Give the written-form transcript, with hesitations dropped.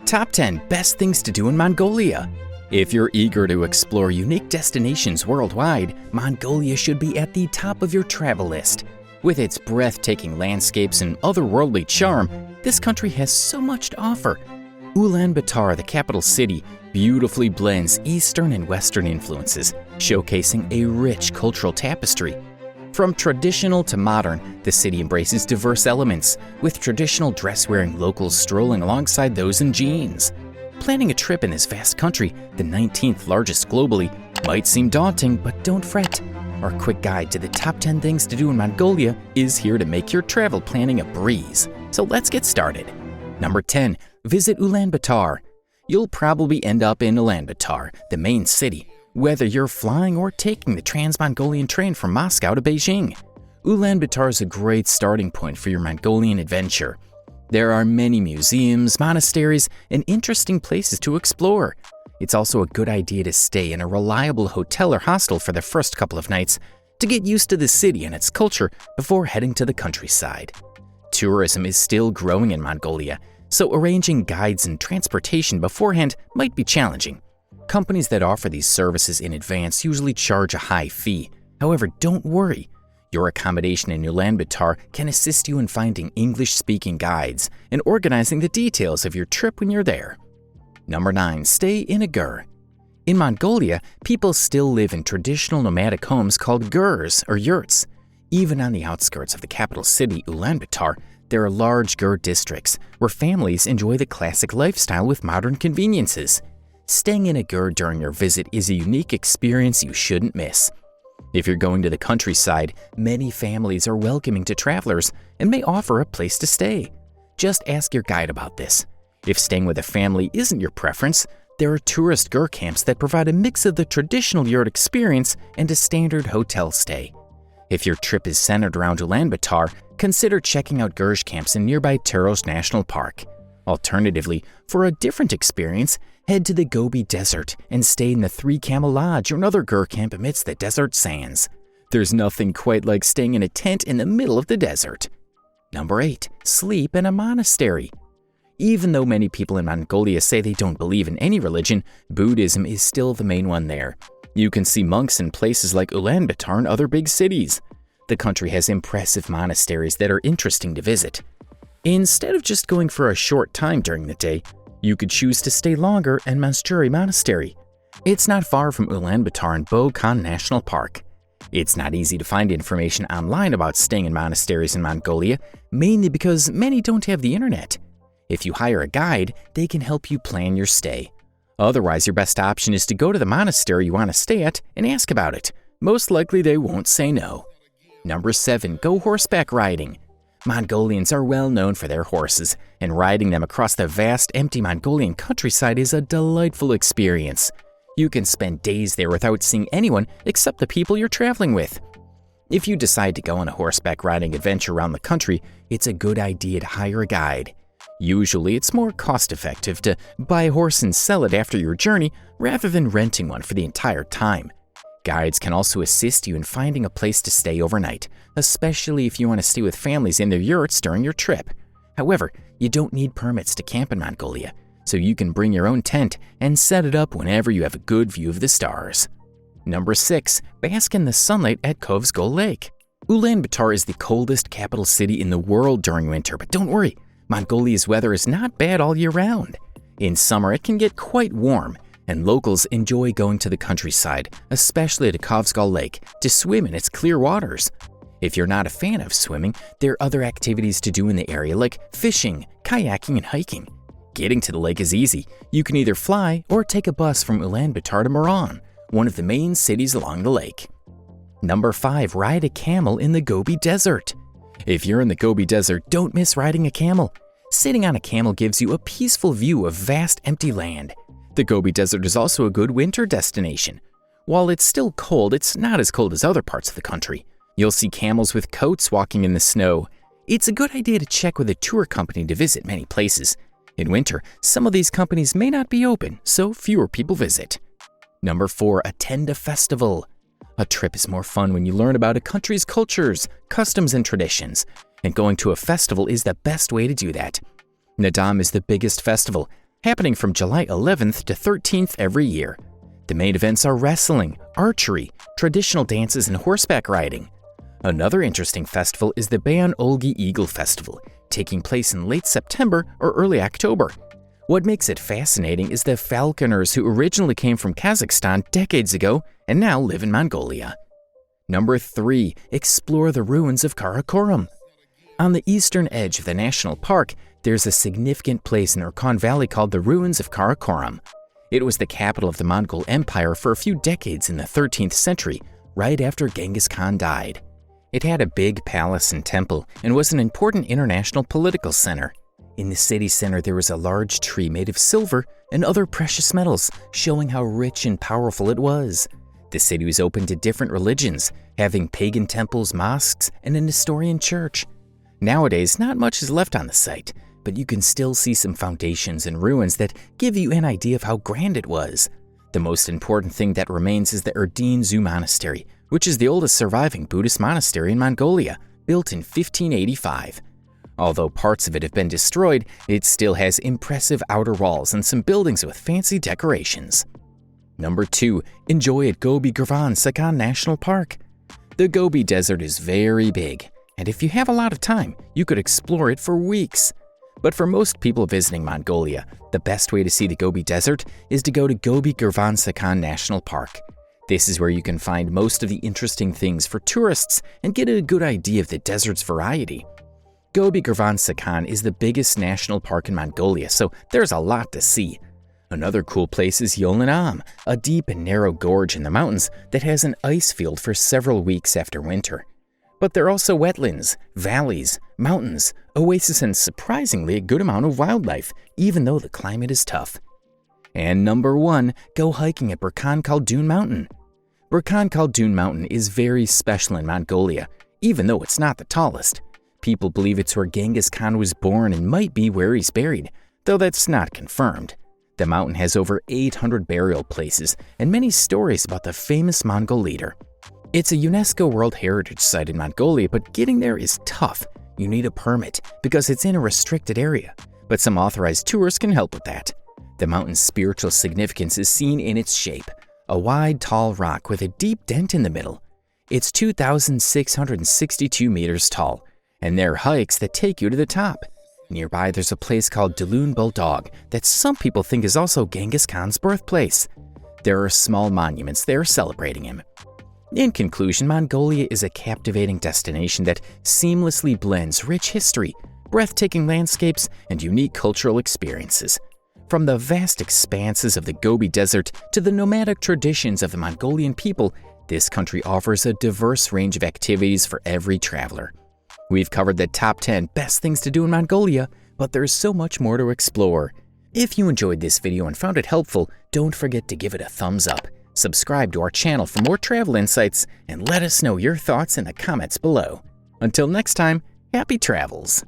Top 10 Best Things to Do in Mongolia. If you're eager to explore unique destinations worldwide, Mongolia should be at the top of your travel list. With its breathtaking landscapes and otherworldly charm, this country has so much to offer. Ulaanbaatar, the capital city, beautifully blends Eastern and Western influences, showcasing a rich cultural tapestry. From traditional to modern, the city embraces diverse elements, with traditional dress-wearing locals strolling alongside those in jeans. Planning a trip in this vast country, the 19th largest globally, might seem daunting, but don't fret. Our quick guide to the top 10 things to do in Mongolia is here to make your travel planning a breeze. So let's get started. Number 10. Visit Ulaanbaatar. You'll probably end up in Ulaanbaatar, the main city, whether you're flying or taking the Trans-Mongolian train from Moscow to Beijing. Ulaanbaatar is a great starting point for your Mongolian adventure. There are many museums, monasteries, and interesting places to explore. It's also a good idea to stay in a reliable hotel or hostel for the first couple of nights to get used to the city and its culture before heading to the countryside. Tourism is still growing in Mongolia, so arranging guides and transportation beforehand might be challenging. Companies that offer these services in advance usually charge a high fee. However, don't worry. Your accommodation in Ulaanbaatar can assist you in finding English-speaking guides and organizing the details of your trip when you're there. Number 9. Stay in a gur. In Mongolia, people still live in traditional nomadic homes called gurs or yurts. Even on the outskirts of the capital city, Ulaanbaatar, there are large gur districts where families enjoy the classic lifestyle with modern conveniences. Staying in a gur during your visit is a unique experience you shouldn't miss. If you're going to the countryside, many families are welcoming to travelers and may offer a place to stay. Just ask your guide about this. If staying with a family isn't your preference, there are tourist gur camps that provide a mix of the traditional yurt experience and a standard hotel stay. If your trip is centered around Ulaanbaatar, consider checking out gurj camps in nearby Taros National Park. Alternatively, for a different experience, head to the Gobi Desert and stay in the Three Camel Lodge or another gur camp amidst the desert sands. There's nothing quite like staying in a tent in the middle of the desert. Number 8. Sleep in a monastery. Even though many people in Mongolia say they don't believe in any religion, Buddhism is still the main one there. You can see monks in places like Ulaanbaatar and other big cities. The country has impressive monasteries that are interesting to visit. Instead of just going for a short time during the day, you could choose to stay longer in Manchuri Monastery. It's not far from Ulaanbaatar and Bogkhan National Park. It's not easy to find information online about staying in monasteries in Mongolia, mainly because many don't have the internet. If you hire a guide, they can help you plan your stay. Otherwise, your best option is to go to the monastery you want to stay at and ask about it. Most likely they won't say no. Number 7. Go horseback riding. Mongolians are well known for their horses, and riding them across the vast, empty Mongolian countryside is a delightful experience. You can spend days there without seeing anyone except the people you're traveling with. If you decide to go on a horseback riding adventure around the country, it's a good idea to hire a guide. Usually, it's more cost-effective to buy a horse and sell it after your journey rather than renting one for the entire time. Guides can also assist you in finding a place to stay overnight, especially if you want to stay with families in their yurts during your trip. However, you don't need permits to camp in Mongolia, so you can bring your own tent and set it up whenever you have a good view of the stars. Number 6. Bask in the sunlight at Khovd Lake. Ulaanbaatar is the coldest capital city in the world during winter, but don't worry, Mongolia's weather is not bad all year round. In summer, it can get quite warm, and locals enjoy going to the countryside, especially to Khovd Lake, to swim in its clear waters. If you're not a fan of swimming, there are other activities to do in the area like fishing, kayaking, and hiking. Getting to the lake is easy. You can either fly or take a bus from Ulaanbaatar to Moran, one of the main cities along the lake. Number 5. Ride a camel in the Gobi Desert. If you're in the Gobi Desert, don't miss riding a camel. Sitting on a camel gives you a peaceful view of vast empty land. The Gobi Desert is also a good winter destination. While it's still cold, it's not as cold as other parts of the country. You'll see camels with coats walking in the snow. It's a good idea to check with a tour company to visit many places. In winter, some of these companies may not be open, so fewer people visit. Number 4. Attend a festival. A trip is more fun when you learn about a country's cultures, customs, and traditions, and going to a festival is the best way to do that. Nadam is the biggest festival. happening from July 11th to 13th every year. The main events are wrestling, archery, traditional dances, and horseback riding. Another interesting festival is the Bayan-Olgi Eagle Festival, taking place in late September or early October. What makes it fascinating is the falconers who originally came from Kazakhstan decades ago and now live in Mongolia. Number 3. Explore the ruins of Karakorum. On the eastern edge of the national park, there's a significant place in the Urkhan Valley called the Ruins of Karakorum. It was the capital of the Mongol Empire for a few decades in the 13th century, right after Genghis Khan died. It had a big palace and temple and was an important international political center. In the city center, there was a large tree made of silver and other precious metals, showing how rich and powerful it was. The city was open to different religions, having pagan temples, mosques, and an Nestorian church. Nowadays, not much is left on the site, but you can still see some foundations and ruins that give you an idea of how grand it was. The most important thing that remains is the Erdene Zoo Monastery, which is the oldest surviving Buddhist monastery in Mongolia, built in 1585. Although parts of it have been destroyed, it still has impressive outer walls and some buildings with fancy decorations. Number 2. Enjoy at Gobi Sakhan National Park. The Gobi Desert is very big, and if you have a lot of time, you could explore it for weeks. But for most people visiting Mongolia, the best way to see the Gobi Desert is to go to Gobi Sakhan National Park. This is where you can find most of the interesting things for tourists and get a good idea of the desert's variety. Gobi Sakhan is the biggest national park in Mongolia, so there's a lot to see. Another cool place is Yolanam, a deep and narrow gorge in the mountains that has an ice field for several weeks after winter. But there are also wetlands, valleys, mountains, oases, and surprisingly a good amount of wildlife, even though the climate is tough. And number 1, go hiking at Burkhan Khaldun Mountain. Burkhan Khaldun Mountain is very special in Mongolia, even though it's not the tallest. People believe it's where Genghis Khan was born and might be where he's buried, though that's not confirmed. The mountain has over 800 burial places and many stories about the famous Mongol leader. It's a UNESCO World Heritage Site in Mongolia, but getting there is tough. You need a permit because it's in a restricted area, but some authorized tours can help with that. The mountain's spiritual significance is seen in its shape, a wide, tall rock with a deep dent in the middle. It's 2,662 meters tall, and there are hikes that take you to the top. Nearby, there's a place called Dulun Bulldog that some people think is also Genghis Khan's birthplace. There are small monuments there celebrating him. In conclusion, Mongolia is a captivating destination that seamlessly blends rich history, breathtaking landscapes, and unique cultural experiences. From the vast expanses of the Gobi Desert to the nomadic traditions of the Mongolian people, this country offers a diverse range of activities for every traveler. We've covered the top 10 best things to do in Mongolia, but there's so much more to explore. If you enjoyed this video and found it helpful, don't forget to give it a thumbs up, subscribe to our channel for more travel insights, and let us know your thoughts in the comments below. Until next time, happy travels!